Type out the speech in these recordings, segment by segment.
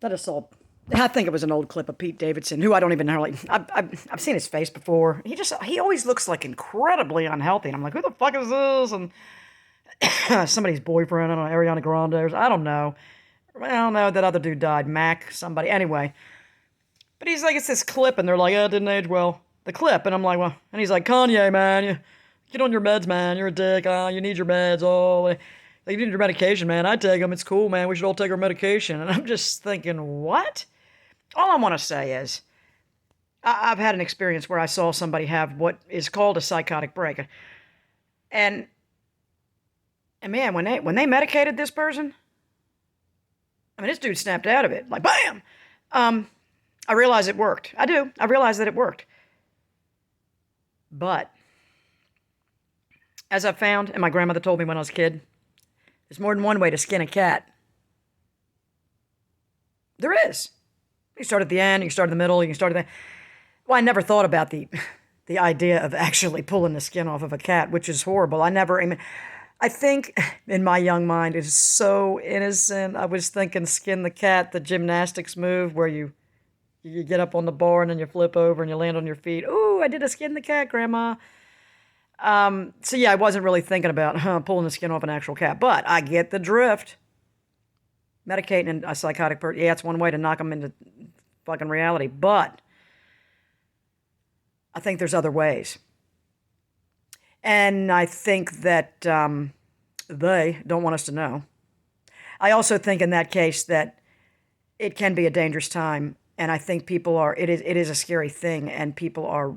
I just saw, I think it was an old clip of Pete Davidson, who I don't even know. Like, I've seen his face before. He always looks like incredibly unhealthy. And I'm like, who the fuck is this? And somebody's boyfriend, I don't know, Ariana Grande, I don't know. I don't know, that other dude died, Mac, somebody. Anyway, but he's like, it's this clip, and they're like, oh, it didn't age well. The clip, and I'm like, well, and he's like, Kanye, man, you get on your meds, man. You're a dick. You need your meds. Oh, like, you need your medication, man. I take them. It's cool, man. We should all take our medication. And I'm just thinking, what? All I want to say is, I've had an experience where I saw somebody have what is called a psychotic break, and man, when they medicated this person, I mean, this dude snapped out of it like bam. I realize it worked. I do. I realize that it worked. But as I found, and my grandmother told me when I was a kid, there's more than one way to skin a cat. There is. You can start at the end, you can start in the middle, you can start at the... Well, I never thought about the idea of actually pulling the skin off of a cat, which is horrible. I think in my young mind, it is so innocent. I was thinking skin the cat, the gymnastics move where you get up on the bar and then you flip over and you land on your feet. Ooh, I did a skin the cat, Grandma. So yeah, I wasn't really thinking about pulling the skin off an actual cat, but I get the drift. Medicating a psychotic person, yeah, it's one way to knock them into fucking reality, but I think there's other ways. And I think that they don't want us to know. I also think in that case that it can be a dangerous time, and I think it is a scary thing, and people are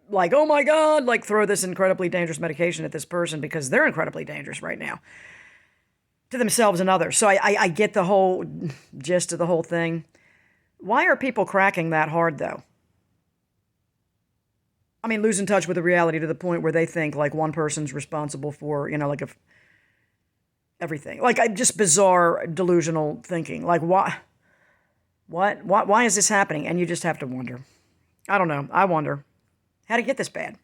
like, oh my God, like throw this incredibly dangerous medication at this person because they're incredibly dangerous right now to themselves and others. So I get the whole gist of the whole thing. Why are people cracking that hard, though? I mean, losing touch with the reality to the point where they think like one person's responsible for, like everything. Like just bizarre delusional thinking. Like why is this happening? And you just have to wonder. I don't know. I wonder. How'd it get this bad?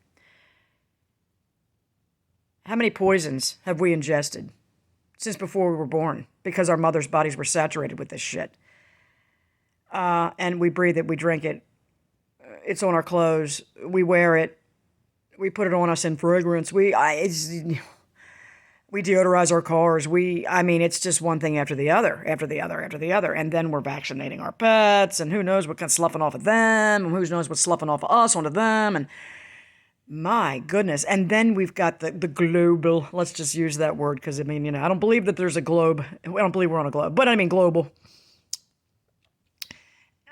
How many poisons have we ingested since before we were born because our mother's bodies were saturated with this shit? And we breathe it, we drink it. It's on our clothes. We wear it. We put it on us in fragrance. We deodorize our cars. It's just one thing after the other, after the other, after the other. And then we're vaccinating our pets, and who knows what kind of sloughing off of them, and who knows what's sloughing off of us onto them, and my goodness. And then we've got the global, let's just use that word, because I don't believe that there's a globe. I don't believe we're on a globe, but I mean global.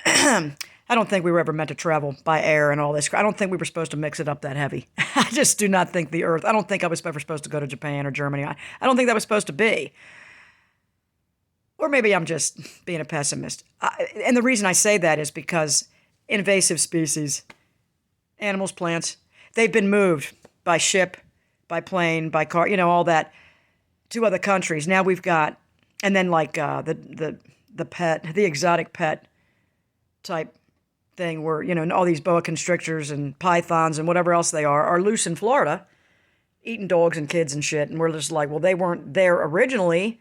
I don't think we were ever meant to travel by air and all this. I don't think we were supposed to mix it up that heavy. I just do not think the Earth... I don't think I was ever supposed to go to Japan or Germany. I don't think that was supposed to be. Or maybe I'm just being a pessimist. And the reason I say that is because invasive species, animals, plants, they've been moved by ship, by plane, by car, all that, to other countries. Now we've got... And then like the exotic pet type thing where, all these boa constrictors and pythons and whatever else they are loose in Florida, eating dogs and kids and shit. And we're just like, well, they weren't there originally,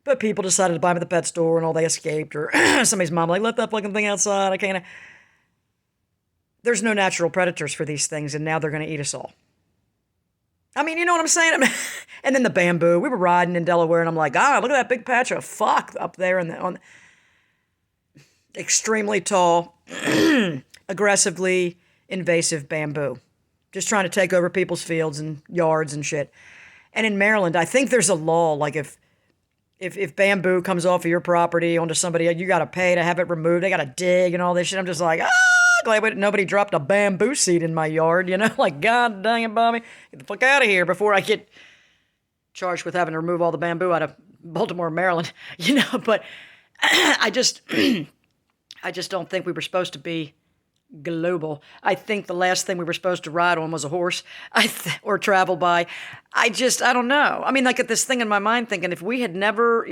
but people decided to buy them at the pet store and all, they escaped. Or somebody's mom like, let that fucking thing outside. I can't. There's no natural predators for these things, and now they're going to eat us all. I mean, you know what I'm saying? And then the bamboo. We were riding in Delaware, and I'm like, look at that big patch of fuck up there on extremely tall, aggressively invasive bamboo. Just trying to take over people's fields and yards and shit. And in Maryland, I think there's a law, like if bamboo comes off of your property onto somebody, you got to pay to have it removed. They got to dig and all this shit. I'm just like, glad nobody dropped a bamboo seed in my yard, like, God dang it, Bobby. Get the fuck out of here before I get charged with having to remove all the bamboo out of Baltimore, Maryland, but I just don't think we were supposed to be global. I think the last thing we were supposed to ride on was a horse, or travel by. I don't know. I mean, like, at this thing in my mind thinking, if we had never,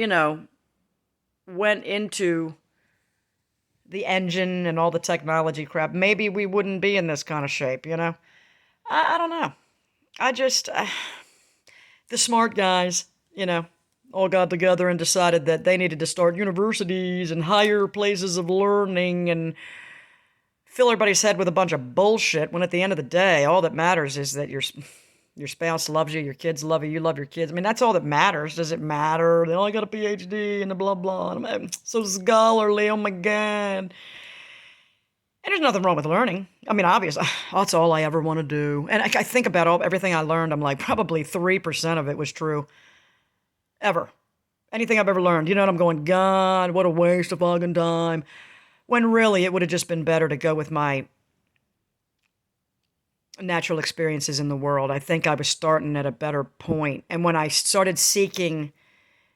went into the engine and all the technology crap, maybe we wouldn't be in this kind of shape, I don't know. The smart guys, all got together and decided that they needed to start universities and higher places of learning and fill everybody's head with a bunch of bullshit, when at the end of the day, all that matters is that your spouse loves you, your kids love you, you love your kids. I mean, that's all that matters. Does it matter? They only got a PhD and the blah, blah. And I'm so scholarly, oh my God. And there's nothing wrong with learning. I mean, obviously, that's all I ever want to do. And I think about everything I learned, I'm like, probably 3% of it was true. Ever. Anything I've ever learned. You know, and I'm going, God, what a waste of fucking time. When really, it would have just been better to go with my natural experiences in the world. I think I was starting at a better point. And when I started seeking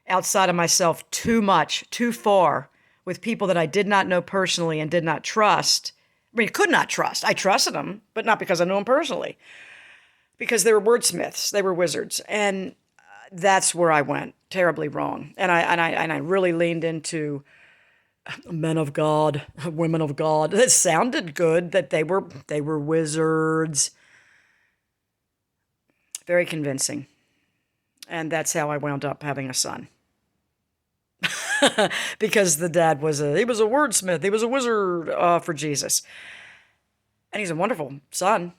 outside of myself too much, too far, with people that I did not know personally and did not trust, I mean, could not trust. I trusted them, but not because I knew them personally. Because they were wordsmiths. They were wizards. And that's where I went terribly wrong. And I really leaned into men of God, women of God. It sounded good that they were wizards. Very convincing. And that's how I wound up having a son. Because the dad was he was a wordsmith. He was a wizard for Jesus. And he's a wonderful son.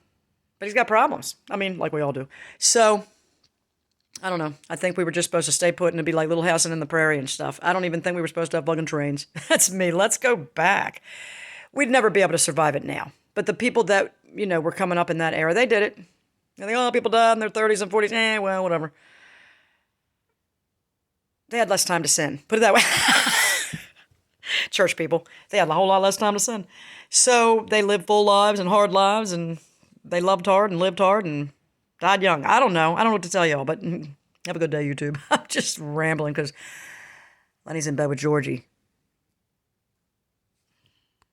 But he's got problems. I mean, like we all do. So, I don't know. I think we were just supposed to stay put and it'd be like Little House in the Prairie and stuff. I don't even think we were supposed to have bugging trains. That's me. Let's go back. We'd never be able to survive it now. But the people that, you know, were coming up in that era, they did it. And they, oh, people died in their 30s and 40s. Well, whatever. They had less time to sin. Put it that way. Church people. They had a whole lot less time to sin. So they lived full lives and hard lives, and they loved hard and lived hard and died young. I don't know. I don't know what to tell y'all, but have a good day, YouTube. I'm just rambling because Lenny's in bed with Georgie.